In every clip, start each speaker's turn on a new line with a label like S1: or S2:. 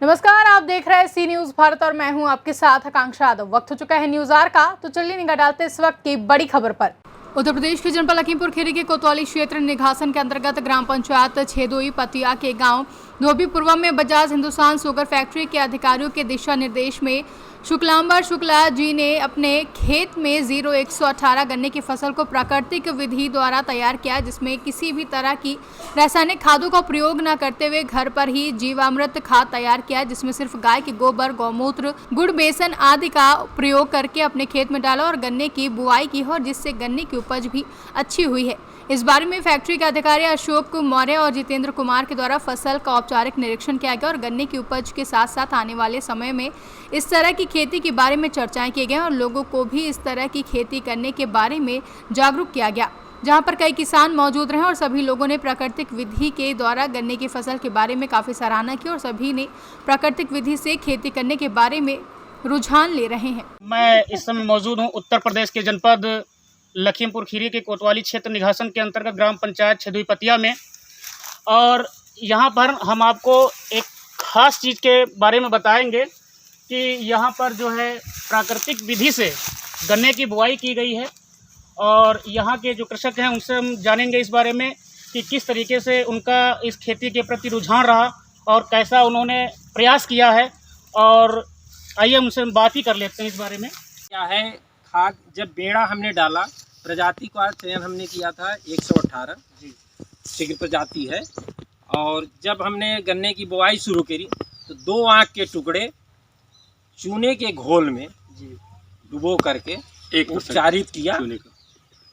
S1: नमस्कार, आप देख रहे हैं सी न्यूज भारत और मैं हूं आपके साथ आकांक्षा यादव। वक्त हो चुका है न्यूज आर का, तो चलिए निगाह डालते इस वक्त की बड़ी खबर पर। उत्तर प्रदेश के जनपद लखीमपुर खीरी के कोतवाली क्षेत्र निघासन के अंतर्गत ग्राम पंचायत छेदोई पतिया के गांव धोबीपुरवा में बजाज हिंदुस्तान शुगर फैक्ट्री के अधिकारियों के दिशा निर्देश में शुक्लांबर शुक्ला जी ने अपने खेत में 0118 गन्ने की फसल को प्राकृतिक विधि द्वारा तैयार किया, जिसमें किसी भी तरह की रासायनिक खादों का प्रयोग न करते हुए घर पर ही जीवामृत खाद तैयार किया, जिसमें सिर्फ गाय के गोबर, गौमूत्र, गुड़, बेसन आदि का प्रयोग करके अपने खेत में डाला और गन्ने की बुआई की, और जिससे गन्ने की उपज भी अच्छी हुई है। इस बारे में फैक्ट्री के अधिकारी अशोक मौर्य और जितेंद्र कुमार के द्वारा फसल का औपचारिक निरीक्षण किया गया और गन्ने की उपज के साथ साथ आने वाले समय में इस तरह की खेती के बारे में चर्चाएं की गई और लोगों को भी इस तरह की खेती करने के बारे में जागरूक किया गया, जहां पर कई किसान मौजूद रहे और सभी लोगों ने प्राकृतिक विधि के द्वारा गन्ने की फसल के बारे में काफ़ी सराहना की और सभी ने प्राकृतिक विधि से खेती करने के बारे में रुझान ले रहे हैं।
S2: मैं इस समय मौजूद हूँ उत्तर प्रदेश के जनपद लखीमपुर खीरी के कोतवाली क्षेत्र निघासन के अंतर्गत ग्राम पंचायत छेदोई पतिया में, और यहाँ पर हम आपको एक ख़ास चीज़ के बारे में बताएंगे कि यहाँ पर जो है प्राकृतिक विधि से गन्ने की बुआई की गई है। और यहाँ के जो कृषक हैं उनसे हम जानेंगे इस बारे में कि किस तरीके से उनका इस खेती के प्रति रुझान रहा और कैसा उन्होंने प्रयास किया है। और आइए उनसे बात ही कर लेते हैं इस बारे में।
S3: क्या है खाद, जब बेड़ा हमने डाला, प्रजाति का चयन हमने किया था 118 शीघ्र प्रजाति है। और जब हमने गन्ने की बुआई शुरू करी तो 2 आँख के टुकड़े चूने के घोल में डुबो करके एक उपचारित किया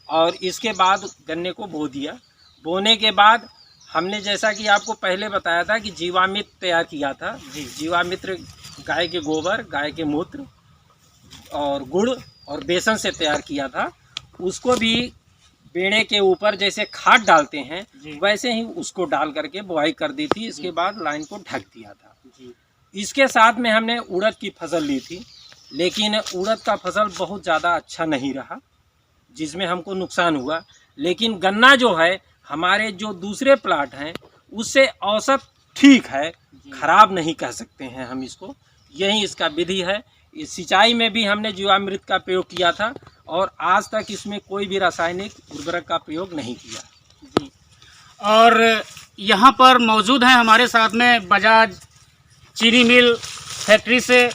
S3: और इसके बाद गन्ने को बो दिया। बोने के बाद हमने, जैसा कि आपको पहले बताया था, कि जीवामृत तैयार किया था। जीवामृत गाय के गोबर, गाय के मूत्र और गुड़ और बेसन से तैयार किया था। उसको भी बेड़े के ऊपर जैसे खाद डालते हैं वैसे ही उसको डाल करके बुआई कर दी थी। इसके बाद लाइन को ढक दिया था। इसके साथ में हमने उड़द की फसल ली थी, लेकिन उड़द का फसल बहुत ज़्यादा अच्छा नहीं रहा, जिसमें हमको नुकसान हुआ। लेकिन गन्ना जो है, हमारे जो दूसरे प्लाट हैं उससे औसत ठीक है, खराब नहीं कह सकते हैं हम इसको। यही इसका विधि है। इस सिंचाई में भी हमने जीवामृत का प्रयोग किया था और आज तक इसमें कोई भी रासायनिक उर्वरक का प्रयोग नहीं किया जी।
S2: और यहाँ पर मौजूद हैं हमारे साथ में बजाज चीनी मिल फैक्ट्री से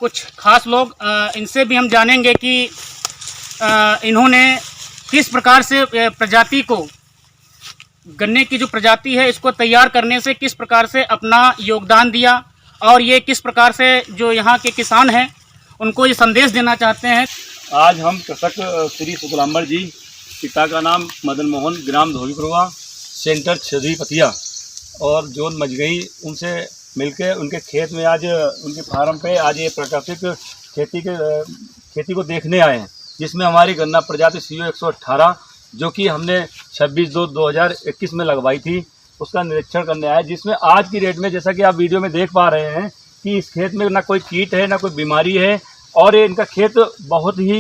S2: कुछ खास लोग। इनसे भी हम जानेंगे कि इन्होंने किस प्रकार से प्रजाति को, गन्ने की जो प्रजाति है इसको तैयार करने से किस प्रकार से अपना योगदान दिया और ये किस प्रकार से जो यहाँ के किसान हैं उनको ये संदेश देना चाहते हैं।
S4: आज हम कृषक श्री शुक्लांबर जी, पिता का नाम मदन मोहन, ग्राम धोबीपुरवा, सेंटर छेदोई पतिया, और जोन मजगई, उनसे मिलके उनके खेत में आज, उनके फार्म पे आज ये प्राकृतिक खेती को देखने आए हैं, जिसमें हमारी गन्ना प्रजाति CO 118 जो कि हमने 26/2/2021 में लगवाई थी, उसका निरीक्षण करने आए। जिसमें आज की डेट में, जैसा कि आप वीडियो में देख पा रहे हैं, कि इस खेत में ना कोई कीट है, ना कोई बीमारी है, और ये इनका खेत बहुत ही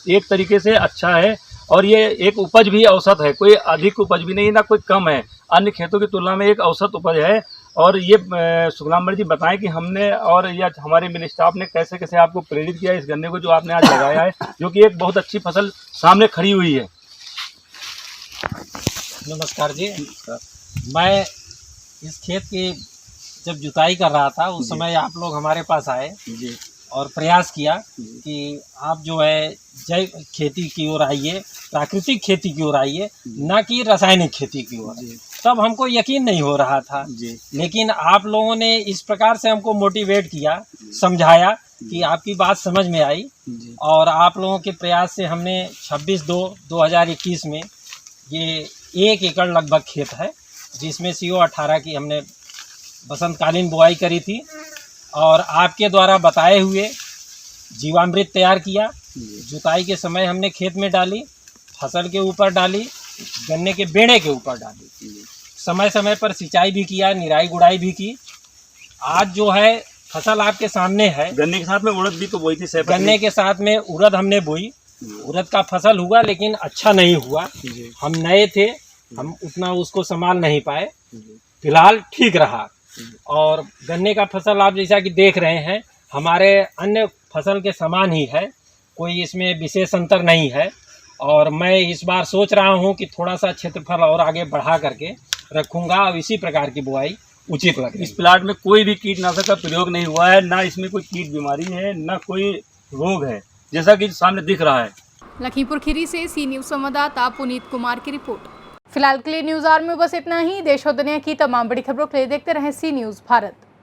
S4: एक तरीके से अच्छा है। और ये एक उपज भी औसत है, कोई अधिक उपज भी नहीं, ना कोई कम है, अन्य खेतों की तुलना में एक औसत उपज है। और ये शुक्लांबर जी बताएं कि हमने और या हमारे मिल स्टाफ ने कैसे कैसे आपको प्रेरित किया इस गन्ने को जो आपने आज लगाया है, जो कि एक बहुत अच्छी फसल सामने खड़ी हुई है।
S3: नमस्कार जी। मैं इस खेत की जब जुताई कर रहा था उस समय आप लोग हमारे पास आए
S4: जी
S3: और प्रयास किया कि आप जो है जैव खेती की ओर आइए, प्राकृतिक खेती की ओर आइए, न कि रासायनिक खेती की ओर। तब हमको यकीन नहीं हो रहा था
S4: जी।
S3: लेकिन आप लोगों ने इस प्रकार से हमको मोटिवेट किया, समझाया कि आपकी बात समझ में आई। और आप लोगों के प्रयास से हमने 26/2/2021 में ये 1 एकड़ लगभग खेत है, जिसमें CO 18 की हमने बसंतकालीन बुआई करी थी और आपके द्वारा बताए हुए जीवामृत तैयार किया। जुताई के समय हमने खेत में डाली, फसल के ऊपर डाली, गन्ने के बेड़े के ऊपर डाली, समय समय पर सिंचाई भी किया, निराई गुड़ाई भी की। आज जो है फसल आपके सामने है।
S4: गन्ने के साथ में उड़द भी तो बोई थी,
S3: गन्ने के साथ में उड़द हमने बोई। उड़द का फसल हुआ लेकिन अच्छा नहीं हुआ, हम नए थे, हम उतना उसको संभाल नहीं पाए। फिलहाल ठीक रहा। और गन्ने का फसल आप जैसा कि देख रहे हैं हमारे अन्य फसल के समान ही है, कोई इसमें विशेष अंतर नहीं है। और मैं इस बार सोच रहा हूं कि थोड़ा सा क्षेत्रफल और आगे बढ़ा करके रखूंगा और इसी प्रकार की बुआई उचित लग रही
S4: इस प्लाट में कोई भी कीटनाशक का प्रयोग नहीं हुआ है, ना इसमें कोई कीट बीमारी है, ना कोई रोग है, जैसा कि सामने दिख रहा है।
S1: लखीमपुर खीरी से सी न्यूज संवाददाता पुनीत कुमार की रिपोर्ट। फिलहाल के लिए न्यूज आर में बस इतना ही। देश और दुनिया की तमाम बड़ी खबरों के लिए देखते रहें सी न्यूज भारत।